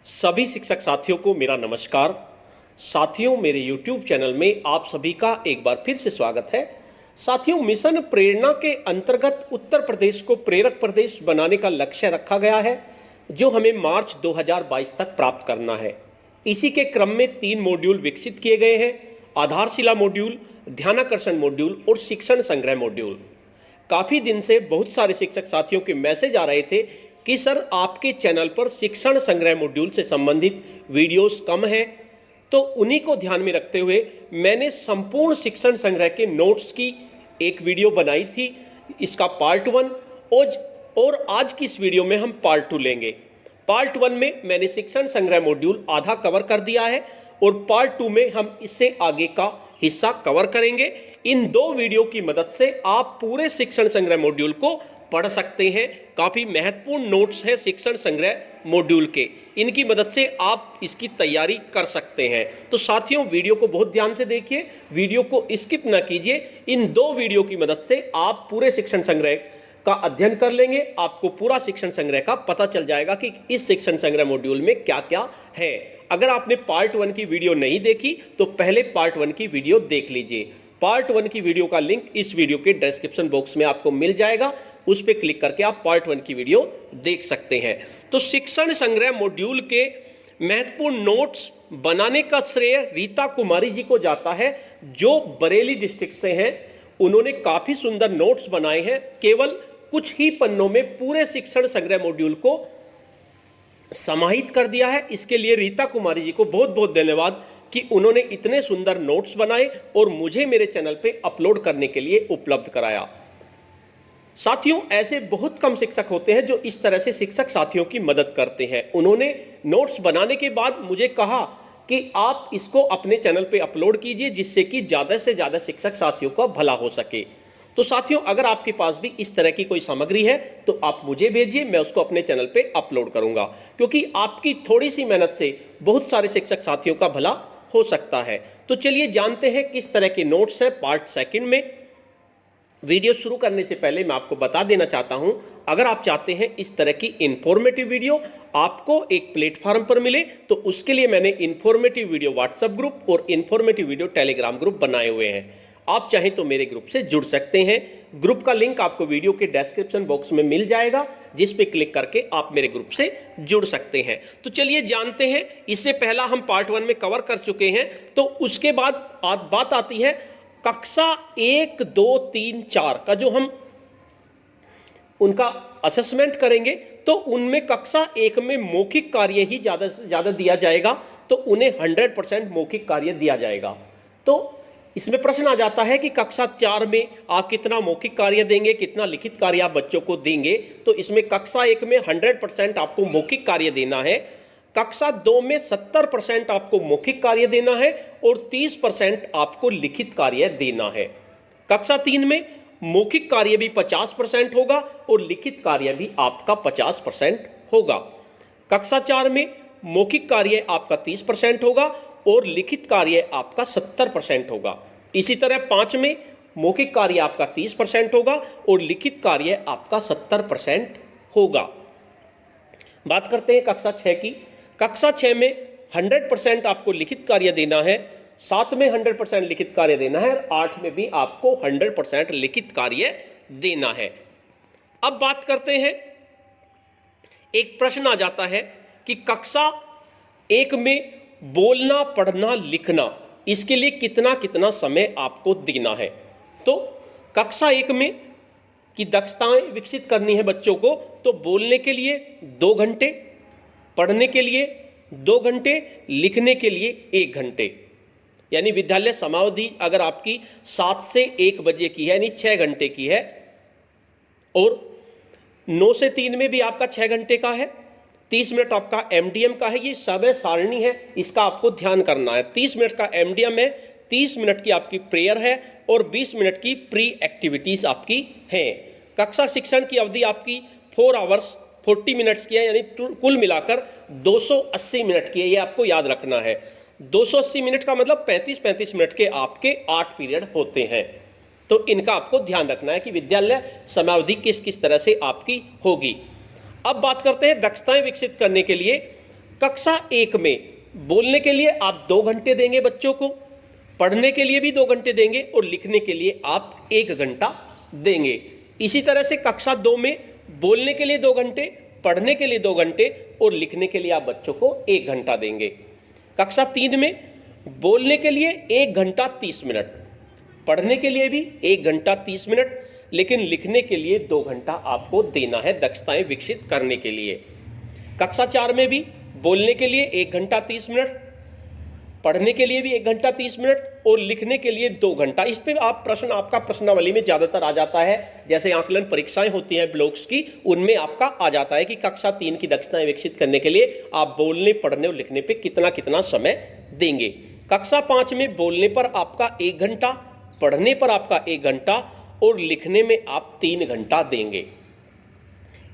सभी शिक्षक साथियों को मेरा नमस्कार। साथियों, मेरे YouTube चैनल में आप सभी का एक बार फिर से स्वागत है। साथियों, मिशन प्रेरणा के अंतर्गत उत्तर प्रदेश को प्रेरक प्रदेश बनाने का लक्ष्य रखा गया है, जो हमें मार्च 2022 तक प्राप्त करना है। इसी के क्रम में 3 मॉड्यूल विकसित किए गए हैं: आधारशिला मॉड्यूल, ध्यानाकर्षण मॉड्यूल और शिक्षण संग्रह मॉड्यूल। काफ़ी दिन से बहुत सारे शिक्षक साथियों के मैसेज आ रहे थे कि सर, आपके चैनल पर शिक्षण संग्रह मॉड्यूल से संबंधित वीडियोस कम हैं। तो उन्हीं को ध्यान में रखते हुए मैंने संपूर्ण शिक्षण संग्रह के नोट्स की एक वीडियो बनाई थी। इसका पार्ट 1 और आज की इस वीडियो में हम पार्ट 2 लेंगे। पार्ट 1 में मैंने शिक्षण संग्रह मॉड्यूल आधा कवर कर दिया है और पार्ट 2 में हम इससे आगे का हिस्सा कवर करेंगे। इन 2 वीडियो की मदद से आप पूरे शिक्षण संग्रह मॉड्यूल को पढ़ सकते हैं। काफी महत्वपूर्ण नोट्स हैं शिक्षण संग्रह मॉड्यूल के, इनकी मदद से आप इसकी तैयारी कर सकते हैं। तो साथियों, वीडियो को बहुत ध्यान से देखिए, वीडियो को स्किप ना कीजिए। इन 2 वीडियो की मदद से आप पूरे शिक्षण संग्रह का अध्ययन कर लेंगे। आपको पूरा शिक्षण संग्रह का पता चल जाएगा कि इस शिक्षण संग्रह मॉड्यूल में क्या क्या है। अगर आपने पार्ट 1 की वीडियो नहीं देखी तो पहले पार्ट 1 की वीडियो देख लीजिए। पार्ट 1 की वीडियो का लिंक इस वीडियो के डिस्क्रिप्शन बॉक्स में आपको मिल जाएगा, उस पर क्लिक करके आप पार्ट 1 की वीडियो देख सकते हैं। तो शिक्षण संग्रह मॉड्यूल के महत्वपूर्ण नोट्स बनाने का श्रेय रीता कुमारी जी को जाता है, जो बरेली डिस्ट्रिक्ट से हैं। उन्होंने काफी सुंदर नोट्स बनाए हैं। केवल कुछ ही पन्नों में पूरे शिक्षण संग्रह मॉड्यूल को समाहित कर दिया है। इसके लिए रीता कुमारी जी को बहुत बहुत धन्यवाद कि उन्होंने इतने सुंदर नोट्स बनाए और मुझे मेरे चैनल पे अपलोड करने के लिए उपलब्ध कराया। साथियों, ऐसे बहुत कम शिक्षक होते हैं जो इस तरह से शिक्षक साथियों की मदद करते हैं। उन्होंने नोट्स बनाने के बाद मुझे कहा कि आप इसको अपने चैनल पे अपलोड कीजिए, जिससे कि ज़्यादा से ज़्यादा शिक्षक साथियों का भला हो सके। तो साथियों, अगर आपके पास भी इस तरह की कोई सामग्री है तो आप मुझे भेजिए, मैं उसको अपने चैनल पे अपलोड करूंगा, क्योंकि आपकी थोड़ी सी मेहनत से बहुत सारे शिक्षक साथियों का भला हो सकता है। तो चलिए जानते हैं किस तरह के नोट्स हैं पार्ट 2 में। वीडियो शुरू करने से पहले मैं आपको बता देना चाहता हूं, अगर आप चाहते हैं इस तरह की इंफॉर्मेटिव वीडियो आपको एक प्लेटफॉर्म पर मिले, तो उसके लिए मैंने इंफॉर्मेटिव वीडियो व्हाट्सएप ग्रुप और इंफॉर्मेटिव वीडियो टेलीग्राम ग्रुप बनाए हुए हैं। आप चाहें तो मेरे ग्रुप से जुड़ सकते हैं। ग्रुप का लिंक आपको वीडियो के डिस्क्रिप्शन बॉक्स में मिल जाएगा, जिस पे क्लिक करके आप मेरे ग्रुप से जुड़ सकते हैं। तो चलिए जानते हैं। इससे पहला हम पार्ट 1 में कवर कर चुके हैं। तो उसके बाद बात आती है कक्षा 1, 2, 3, 4 का जो हम उनका असेसमेंट करेंगे, तो उनमें कक्षा 1 में मौखिक कार्य ही ज्यादा से ज्यादा दिया जाएगा, तो उन्हें 100% मौखिक कार्य दिया जाएगा। तो इसमें प्रश्न आ जाता है कि कक्षा 4 में आप कितना मौखिक कार्य देंगे, कितना लिखित कार्य आप बच्चों को देंगे। तो इसमें कक्षा 1 में 100% आपको मौखिक कार्य देना है, कक्षा 2 में 70% आपको मौखिक कार्य देना है और 30% आपको लिखित कार्य देना है। कक्षा 3 में मौखिक कार्य भी 50% होगा और लिखित कार्य भी आपका 50% होगा। कक्षा 4 में मौखिक कार्य आपका 30% होगा और लिखित कार्य आपका 70% होगा। इसी तरह 5 में मौखिक कार्य आपका 30% होगा और लिखित कार्य आपका 70% होगा। बात करते हैं कक्षा 6 की। कक्षा 6 में 100% आपको लिखित कार्य देना है, 7 में 100% लिखित कार्य देना है और 8 में भी आपको 100% लिखित कार्य देना है। अब बात करते हैं, एक प्रश्न आ जाता है कि कक्षा 1 में बोलना, पढ़ना, लिखना, इसके लिए कितना कितना समय आपको देना है। तो कक्षा 1 में की दक्षताएं विकसित करनी है बच्चों को, तो बोलने के लिए 2 घंटे, पढ़ने के लिए 2 घंटे, लिखने के लिए 1 घंटे। यानी विद्यालय समावधि अगर आपकी 7 से 1 बजे की है, यानी 6 घंटे की है, और 9 से 3 में भी आपका 6 घंटे का है, 30 मिनट आपका एमडीएम का है। ये समय सारणी है, इसका आपको ध्यान करना है। 30 मिनट का एमडीएम है, 30 मिनट की आपकी प्रेयर है और 20 मिनट की प्री एक्टिविटीज आपकी हैं। कक्षा शिक्षण की अवधि आपकी 4 आवर्स 40 मिनट्स की है, यानी कुल मिलाकर 280 मिनट की है। ये आपको याद रखना है। 280 मिनट का मतलब 35-35 मिनट के आपके 8 पीरियड होते हैं। तो इनका आपको ध्यान रखना है कि विद्यालय समयावधि किस किस तरह से आपकी होगी। अब बात करते हैं दक्षताएं विकसित करने के लिए कक्षा 1 में बोलने के लिए आप 2 घंटे देंगे बच्चों को, पढ़ने के लिए भी 2 घंटे देंगे और लिखने के लिए आप 1 घंटा देंगे। इसी तरह से कक्षा 2 में बोलने के लिए 2 घंटे, पढ़ने के लिए 2 घंटे और लिखने के लिए आप बच्चों को 1 घंटा देंगे। कक्षा 3 में बोलने के लिए 1 घंटा 30 मिनट, पढ़ने के लिए भी 1 घंटा 30 मिनट, लेकिन लिखने के लिए 2 घंटा आपको देना है दक्षताएं विकसित करने के लिए। कक्षा 4 में भी बोलने के लिए 1 घंटा 30 मिनट, पढ़ने के लिए भी 1 घंटा 30 मिनट और लिखने के लिए 2 घंटा। इस पे आप प्रश्न, आपका प्रश्नावली में ज्यादातर आ जाता है, जैसे आकलन परीक्षाएं होती हैं ब्लॉक्स की, उनमें आपका आ जाता है कि कक्षा 3 की दक्षताएं विकसित करने के लिए आप बोलने, पढ़ने और लिखने पे कितना कितना समय देंगे। कक्षा 5 में बोलने पर आपका 1 घंटा, पढ़ने पर आपका 1 घंटा और लिखने में आप 3 घंटा देंगे।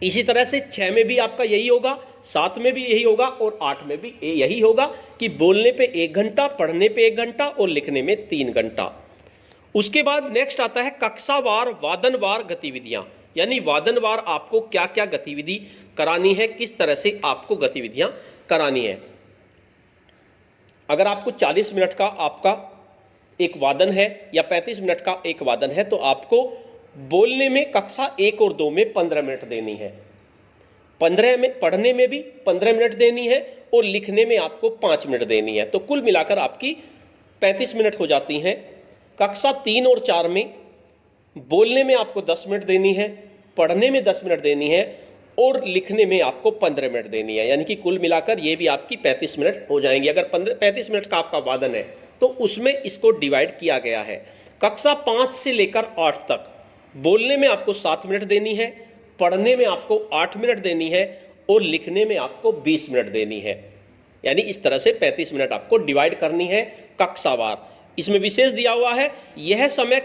इसी तरह से 6 में भी आपका यही होगा, 7 में भी यही होगा और 8 में भी यही होगा कि बोलने पे 1 घंटा, पढ़ने पे 1 घंटा और लिखने में 3 घंटा। उसके बाद नेक्स्ट आता है कक्षावार वादनवार गतिविधियां, यानी वादनवार आपको क्या क्या गतिविधि करानी है, किस तरह से आपको गतिविधियां करानी है। अगर आपको 40 मिनट का आपका एक वादन है या 35 मिनट का एक वादन है, तो आपको बोलने में कक्षा 1 और 2 में 15 मिनट देनी है, 15 में पढ़ने में भी 15 मिनट देनी है और लिखने में आपको 5 मिनट देनी है। तो कुल मिलाकर आपकी 35 मिनट हो जाती हैं। कक्षा 3 और 4 में बोलने में आपको 10 मिनट देनी है, पढ़ने में 10 मिनट देनी है और लिखने में आपको 15 मिनट देनी है, यानी कि कुल मिलाकर ये भी आपकी 35 मिनट हो जाएंगी। अगर 35 मिनट का आपका वादन है तो उसमें इसको डिवाइड किया गया है। कक्षा 5 से लेकर 8 तक बोलने में आपको 7 मिनट देनी है, पढ़ने में आपको 8 मिनट देनी है और लिखने में आपको 20 मिनट देनी है, यानी इस तरह से 35 मिनट आपको डिवाइड करनी है कक्षावार। इसमें विशेष दिया हुआ है यह समय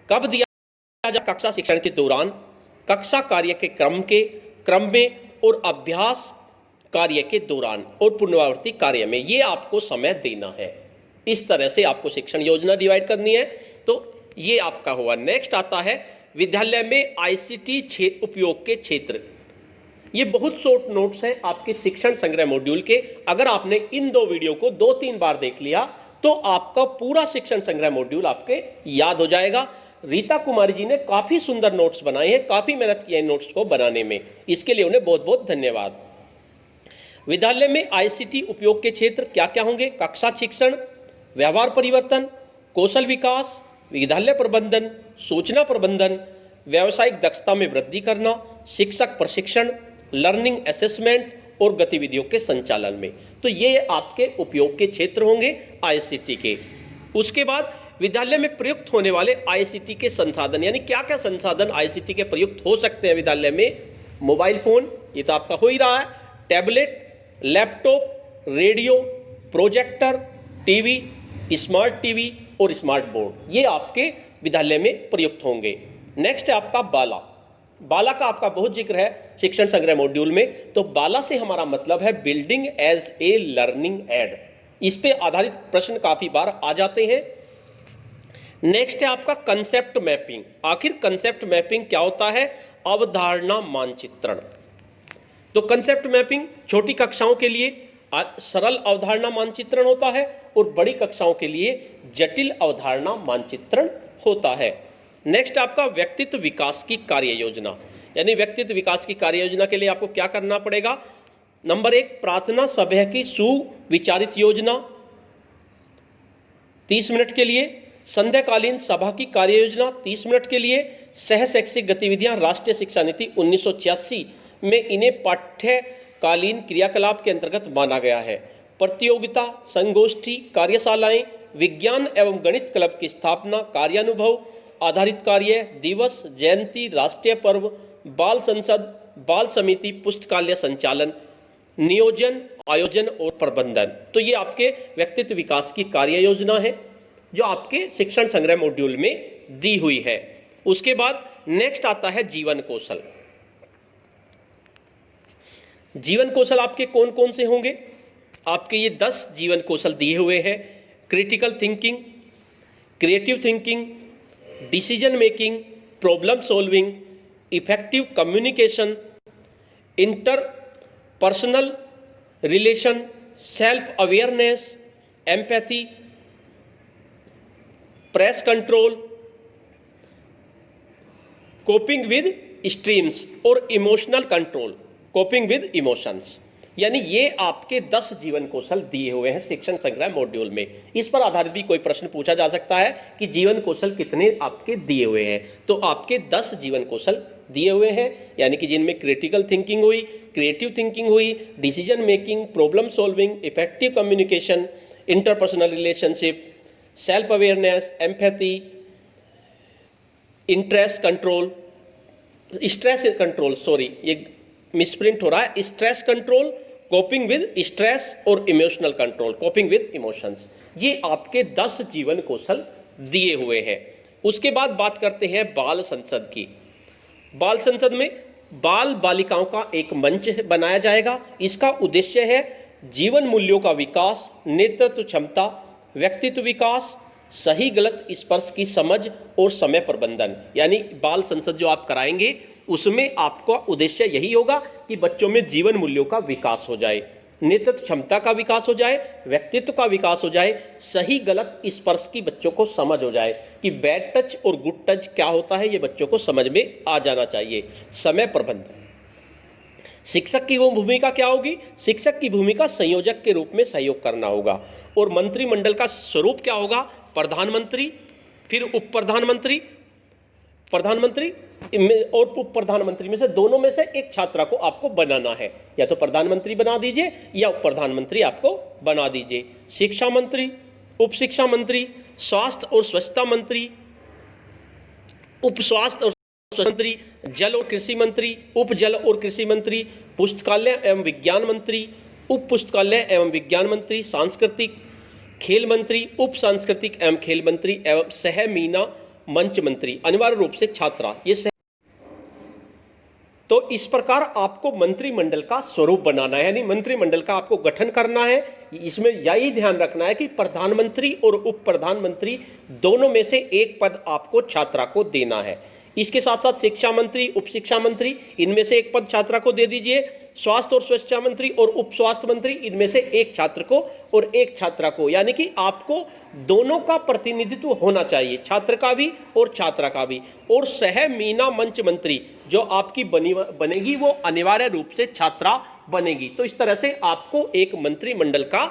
कब दिया जाए, कक्षा शिक्षण के दौरान, कक्षा कार्य के क्रम में और अभ्यास कार्य के दौरान और पुनरावृत्ति कार्य में, ये आपको समय देना है। इस तरह से आपको शिक्षण योजना डिवाइड करनी है। तो ये आपका हुआ। नेक्स्ट आता है विद्यालय में आईसीटी उपयोग के क्षेत्र। ये बहुत शॉर्ट नोट्स हैं आपके शिक्षण संग्रह मॉड्यूल के। अगर आपने इन 2 वीडियो को 2-3 बार देख लिया तो आपका पूरा शिक्षण संग्रह मॉड्यूल आपके याद हो जाएगा। रीता कुमारी जी ने काफी सुंदर नोट्स बनाए हैं, काफी मेहनत की है नोट्स को बनाने में, इसके लिए उन्हें बहुत बहुत धन्यवाद। विद्यालय में आईसीटी उपयोग के क्षेत्र क्या क्या होंगे? कक्षा शिक्षण, व्यवहार परिवर्तन, कौशल विकास, विद्यालय प्रबंधन, सूचना प्रबंधन, व्यावसायिक दक्षता में वृद्धि करना, शिक्षक प्रशिक्षण, लर्निंग असेसमेंट और गतिविधियों के संचालन में। तो ये आपके उपयोग के क्षेत्र होंगे आईसीटी के। उसके बाद विद्यालय में प्रयुक्त होने वाले आईसीटी के संसाधन, यानी क्या क्या संसाधन आईसीटी के प्रयुक्त हो सकते हैं विद्यालय में। मोबाइल फोन, ये तो आपका हो ही रहा है, tablet, laptop, radio, projector, TV, smart TV और स्मार्ट बोर्ड, ये आपके विद्यालय में प्रयुक्त होंगे। नेक्स्ट है आपका बाला। बाला का आपका बहुत जिक्र है शिक्षण संग्रह मॉड्यूल में। तो बाला से हमारा मतलब है building as a learning aid. इस पे आधारित प्रश्न काफी बार आ जाते हैं। नेक्स्ट है आपका कंसेप्ट मैपिंग। आखिर कंसेप्ट मैपिंग क्या होता है? अवधारणा मानचित्रण। तो कंसेप्ट मैपिंग छोटी कक्षाओं के लिए सरल अवधारणा मानचित्रण होता है और बड़ी कक्षाओं के लिए जटिल अवधारणा मानचित्रण होता है। नेक्स्ट आपका व्यक्तित्व विकास की कार्य योजना, यानी व्यक्तित्व विकास की कार्य योजना के लिए आपको क्या करना पड़ेगा? नंबर 1, प्रार्थना सभा की सुविचारित योजना 30 मिनट के लिए, संध्याकालीन सभा की कार्य योजना 30 मिनट के लिए, सह शैक्षिक गतिविधियां राष्ट्रीय शिक्षा नीति 1986 में इन्हें पाठ्यकालीन क्रियाकलाप के अंतर्गत माना गया है। प्रतियोगिता, संगोष्ठी, कार्यशालाएं, विज्ञान एवं गणित क्लब की स्थापना, कार्यानुभव आधारित कार्य, दिवस, जयंती, राष्ट्रीय पर्व, बाल संसद, बाल समिति, पुस्तकालय संचालन, नियोजन, आयोजन और प्रबंधन। तो ये आपके व्यक्तित्व विकास की कार्य योजना है जो आपके शिक्षण संग्रह मॉड्यूल में दी हुई है। उसके बाद नेक्स्ट आता है जीवन कौशल। जीवन कौशल आपके कौन कौन से होंगे? आपके ये 10 जीवन कौशल दिए हुए हैं। Critical thinking, creative thinking, decision making, problem solving, effective communication, interpersonal relation, self awareness, empathy, press control, coping with streams और emotional control, coping with emotions. यानी ये आपके 10 जीवन कौशल दिए हुए हैं शिक्षण संग्रह मॉड्यूल में। इस पर आधारित भी कोई प्रश्न पूछा जा सकता है कि जीवन कौशल कितने आपके दिए हुए हैं। तो आपके 10 जीवन कौशल दिए हुए हैं, यानी कि जिनमें क्रिटिकल थिंकिंग हुई, क्रिएटिव थिंकिंग हुई, decision making, problem solving, effective communication, interpersonal relationship, self awareness, empathy, interest control, stress control, sorry ये मिसप्रिंट हो रहा है, stress control, coping with stress और emotional control, coping with emotions. ये आपके 10 जीवन कौशल दिए हुए हैं। उसके बाद बात करते हैं बाल संसद की। बाल संसद में बाल बालिकाओं का एक मंच बनाया जाएगा। इसका उद्देश्य है जीवन मूल्यों का विकास, नेतृत्व क्षमता, व्यक्तित्व विकास, सही गलत स्पर्श की समझ और समय प्रबंधन। यानी बाल संसद जो आप कराएंगे उसमें आपका उद्देश्य यही होगा कि बच्चों में जीवन मूल्यों का विकास हो जाए, नेतृत्व क्षमता का विकास हो जाए, व्यक्तित्व का विकास हो जाए, सही गलत स्पर्श की बच्चों को समझ हो जाए कि बैड टच और गुड टच क्या होता है, ये बच्चों को समझ में आ जाना चाहिए। समय प्रबंधन, शिक्षक की वो भूमिका क्या होगी? शिक्षक की भूमिका संयोजक के रूप में सहयोग करना होगा। और मंत्रिमंडल का स्वरूप क्या होगा? प्रधानमंत्री, फिर उप प्रधानमंत्री, प्रधानमंत्री और उप प्रधानमंत्री में से दोनों में से एक छात्रा को आपको बनाना है। या तो प्रधानमंत्री बना दीजिए या उप प्रधानमंत्री आपको बना दीजिए। शिक्षा मंत्री, उप शिक्षा मंत्री, स्वास्थ्य और स्वच्छता मंत्री, उप स्वास्थ्य और मंत्री, जल और कृषि मंत्री, उप जल और कृषि मंत्री, पुस्तकालय एवं विज्ञान मंत्री, उप पुस्तकालय एवं विज्ञान मंत्री, सांस्कृतिक खेल मंत्री, उप सांस्कृतिक एवं खेल मंत्री एवं सह मीना मंच मंत्री, अनिवार्य रूप से छात्रा। ये तो इस प्रकार आपको मंत्रिमंडल का स्वरूप बनाना है, यानी मंत्रिमंडल का आपको गठन करना है। इसमें यही ध्यान रखना है कि प्रधानमंत्री और उप प्रधानमंत्री दोनों में से एक पद आपको छात्रा को देना है। इसके साथ साथ शिक्षा मंत्री, उप शिक्षा मंत्री, इनमें से एक पद छात्रा को दे दीजिए। स्वास्थ्य और स्वच्छता मंत्री और उप स्वास्थ्य मंत्री, इनमें से एक छात्र को और एक छात्रा को, यानी कि आपको दोनों का प्रतिनिधित्व होना चाहिए, छात्र का भी और छात्रा का भी। और सह मीना मंच मंत्री जो आपकी बनेगी वो अनिवार्य रूप से छात्रा बनेगी। तो इस तरह से आपको एक मंत्रिमंडल का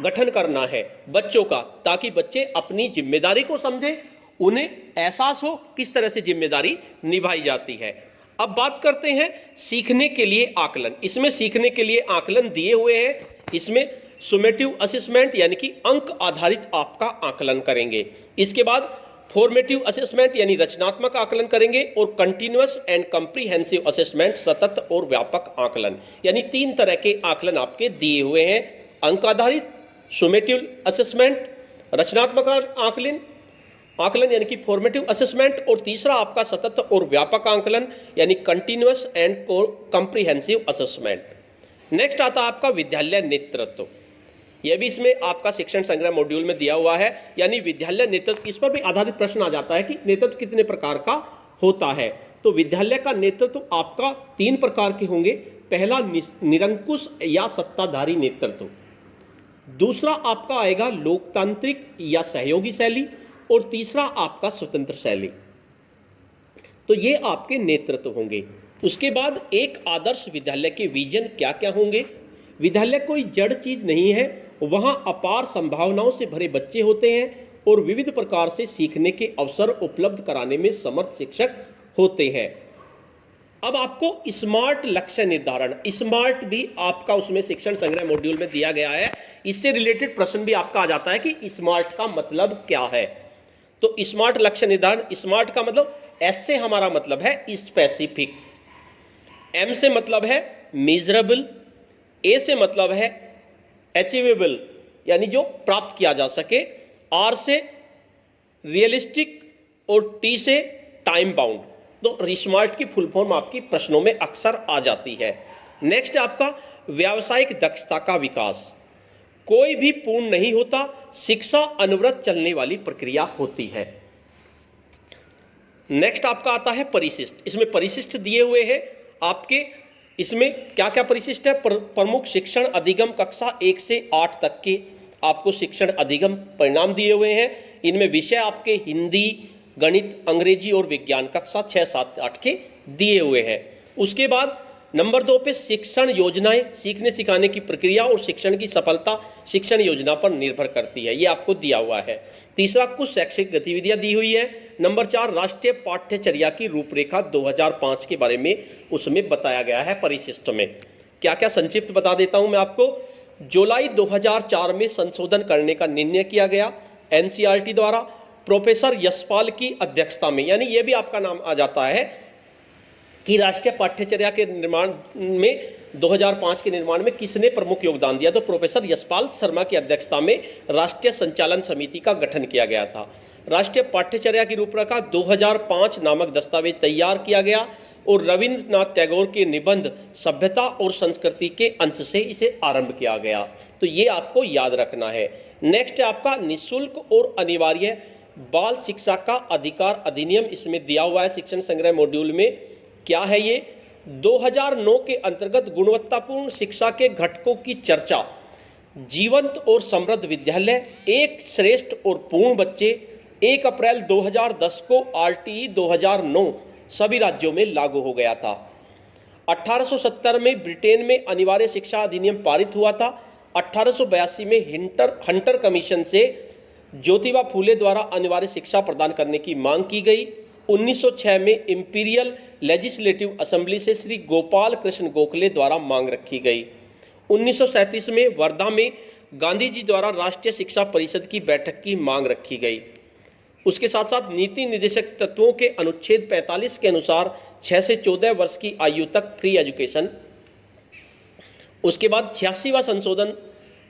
गठन करना है बच्चों का, ताकि बच्चे अपनी जिम्मेदारी को समझें, उन्हें एहसास हो किस तरह से जिम्मेदारी निभाई जाती है। अब बात करते हैं सीखने के लिए आकलन। इसमें सीखने के लिए आकलन दिए हुए हैं। इसमें सुमेटिव असेसमेंट यानी कि अंक आधारित आपका आकलन करेंगे। इसके बाद फॉर्मेटिव असेसमेंट यानी रचनात्मक आकलन करेंगे, और कंटिन्यूअस एंड कंप्रीहेंसिव असेसमेंट सतत और व्यापक आकलन, यानी 3 तरह के आकलन आपके दिए हुए हैं। अंक आधारित, सुमेटिव असेसमेंट, रचनात्मक आकलन यानी कि फॉर्मेटिव असेसमेंट, और तीसरा आपका सतत और व्यापक आकलन यानी continuous and comprehensive assessment. Next आता है आपका विद्यालय नेतृत्व। यह भी इसमें आपका शिक्षण संग्रह मॉड्यूल में दिया हुआ है, यानी विद्यालय नेतृत्व। इस पर भी आधारित प्रश्न आ जाता है कि नेतृत्व कितने प्रकार का होता है। तो विद्यालय का नेतृत्व आपका 3 प्रकार के होंगे। पहला निरंकुश या सत्ताधारी नेतृत्व, दूसरा आपका आएगा लोकतांत्रिक या सहयोगी शैली, और तीसरा आपका स्वतंत्र शैली। तो ये आपके नेतृत्व होंगे। उसके बाद एक आदर्श विद्यालय के विजन क्या क्या होंगे? विद्यालय कोई जड़ चीज नहीं है, वहां अपार संभावनाओं से भरे बच्चे होते हैं और विविध प्रकार से सीखने के अवसर उपलब्ध कराने में समर्थ शिक्षक होते हैं। अब आपको स्मार्ट लक्ष्य निर्धारण, स्मार्ट भी आपका उसमें शिक्षण संग्रह मॉड्यूल में दिया गया है। इससे रिलेटेड प्रश्न भी आपका आ जाता है कि स्मार्ट का मतलब क्या है। तो स्मार्ट लक्ष्य निर्धारण, स्मार्ट का मतलब एस से हमारा मतलब है स्पेसिफिक, एम से मतलब है मेजरेबल, ए से मतलब है अचीवेबल यानी जो प्राप्त किया जा सके, आर से रियलिस्टिक और टी से टाइम बाउंड। तो स्मार्ट की फुल फॉर्म आपकी प्रश्नों में अक्सर आ जाती है। नेक्स्ट आपका व्यावसायिक दक्षता का विकास। कोई भी पूर्ण नहीं होता, शिक्षा अनवरत चलने वाली प्रक्रिया होती है। नेक्स्ट आपका आता है परिशिष्ट। इसमें परिशिष्ट दिए हुए हैं आपके इसमें क्या क्या परिशिष्ट है? प्रमुख शिक्षण अधिगम कक्षा 1 से 8 तक के आपको शिक्षण अधिगम परिणाम दिए हुए हैं। इनमें विषय आपके हिंदी, गणित, अंग्रेजी और विज्ञान कक्षा 6, 7, 8 के दिए हुए हैं। उसके बाद नंबर 2 पे शिक्षण योजनाएं, सीखने सिखाने की प्रक्रिया और शिक्षण की सफलता शिक्षण योजना पर निर्भर करती है, ये आपको दिया हुआ है। तीसरा, कुछ शैक्षिक गतिविधियां दी हुई है। नंबर 4, राष्ट्रीय पाठ्यचर्या की रूपरेखा 2005 के बारे में उसमें बताया गया है परिशिष्ट में। क्या क्या संक्षिप्त बता देता हूं मैं आपको। जुलाई 2004 में संशोधन करने का निर्णय किया गया एनसीईआरटी द्वारा, प्रोफेसर यशपाल की अध्यक्षता में। यानी यह भी आपका नाम आ जाता है कि राष्ट्रीय पाठ्यचर्या के निर्माण में 2005 के निर्माण में किसने प्रमुख योगदान दिया? तो प्रोफेसर यशपाल शर्मा की अध्यक्षता में राष्ट्रीय संचालन समिति का गठन किया गया था। राष्ट्रीय पाठ्यचर्या की रूपरेखा 2005 नामक दस्तावेज तैयार किया गया और रविंद्रनाथ टैगोर के निबंध सभ्यता और संस्कृति के अंश से इसे आरंभ किया गया। तो ये आपको याद रखना है। नेक्स्ट है आपका निःशुल्क और अनिवार्य बाल शिक्षा का अधिकार अधिनियम, इसमें दिया हुआ है शिक्षण संग्रह मॉड्यूल में। क्या है ये? 2009 के अंतर्गत गुणवत्तापूर्ण शिक्षा के घटकों की चर्चा, जीवंत और समृद्ध विद्यालय, एक श्रेष्ठ और पूर्ण बच्चे, 1 अप्रैल 2010 को आरटीई 2009 सभी राज्यों में लागू हो गया था। 1870 में ब्रिटेन में अनिवार्य शिक्षा अधिनियम पारित हुआ था। 1882 में हंटर कमीशन से ज्योतिबा फूले द्वारा अनिवार्य शिक्षा प्रदान करने की मांग की गई। 1906 में इंपीरियल लेजिस्लेटिव असेंबली से श्री गोपाल कृष्ण गोखले द्वारा मांग रखी गई। 1937 में वर्धा में गांधी जी द्वारा राष्ट्रीय शिक्षा परिषद की बैठक की मांग रखी गई। उसके साथ साथ नीति निर्देशक तत्वों के अनुच्छेद 45 के अनुसार 6 से 14 वर्ष की आयु तक फ्री एजुकेशन। उसके बाद 86वां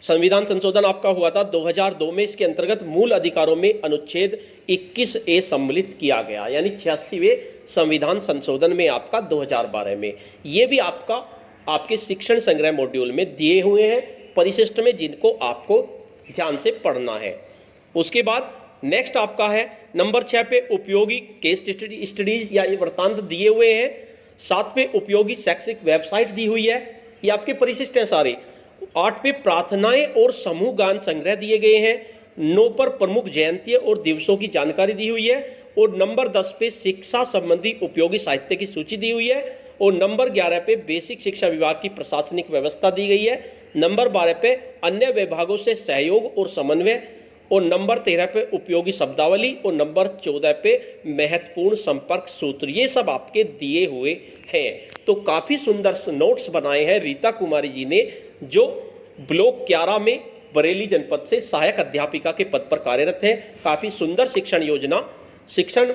संविधान संशोधन आपका हुआ था 2002 में। इसके अंतर्गत मूल अधिकारों में अनुच्छेद 21A सम्मिलित किया गया, यानी 86वें संविधान संशोधन में आपका 2012 में। ये भी आपके शिक्षण संग्रह मॉड्यूल में दिए हुए हैं परिशिष्ट में, जिनको आपको ध्यान से पढ़ना है। उसके बाद नेक्स्ट आपका है नंबर 6 पे उपयोगी केस स्टडीज या वृत्तांत दिए हुए हैं। 7 पे उपयोगी शैक्षिक वेबसाइट दी हुई है, ये आपके परिशिष्ट हैं सारे। 8 पे प्रार्थनाएं और समूह गान संग्रह दिए गए हैं। 9 पर प्रमुख जयंतियों और दिवसों की जानकारी दी हुई है। और नंबर 10 पे शिक्षा संबंधी उपयोगी साहित्य की सूची दी हुई है। और नंबर 11 पे बेसिक शिक्षा विभाग की प्रशासनिक व्यवस्था दी गई है। नंबर 12 पे अन्य विभागों से सहयोग और समन्वय। और नंबर 13 पे उपयोगी शब्दावली। और नंबर 14 पे महत्वपूर्ण संपर्क सूत्र। ये सब आपके दिए हुए हैं। तो काफी सुंदर नोट्स बनाए हैं रीता कुमारी जी ने, जो ब्लॉक 11 में बरेली जनपद से सहायक अध्यापिका के पद पर कार्यरत हैं। काफी सुंदर शिक्षण योजना, शिक्षण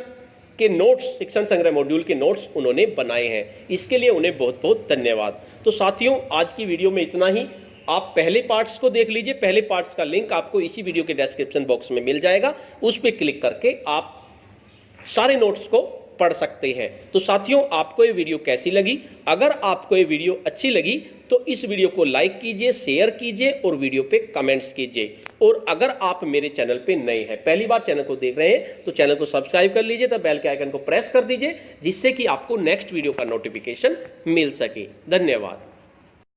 के नोट्स, शिक्षण संग्रह मॉड्यूल के नोट्स उन्होंने बनाए हैं। इसके लिए उन्हें बहुत बहुत धन्यवाद। तो साथियों, आज की वीडियो में इतना ही। आप पहले पार्ट्स को देख लीजिए। पहले पार्ट्स का लिंक आपको इसी वीडियो के डिस्क्रिप्शन बॉक्स में मिल जाएगा। उस पर क्लिक करके आप सारे नोट्स को पढ़ सकते हैं। तो साथियों, आपको ये वीडियो कैसी लगी? अगर आपको ये वीडियो अच्छी लगी तो इस वीडियो को लाइक कीजिए, शेयर कीजिए और वीडियो पे कमेंट्स कीजिए। और अगर आप मेरे चैनल पे नए हैं, पहली बार चैनल को देख रहे हैं, तो चैनल को सब्सक्राइब कर लीजिए, तब बेल के आइकन को प्रेस कर दीजिए, जिससे कि आपको नेक्स्ट वीडियो का नोटिफिकेशन मिल सके। धन्यवाद।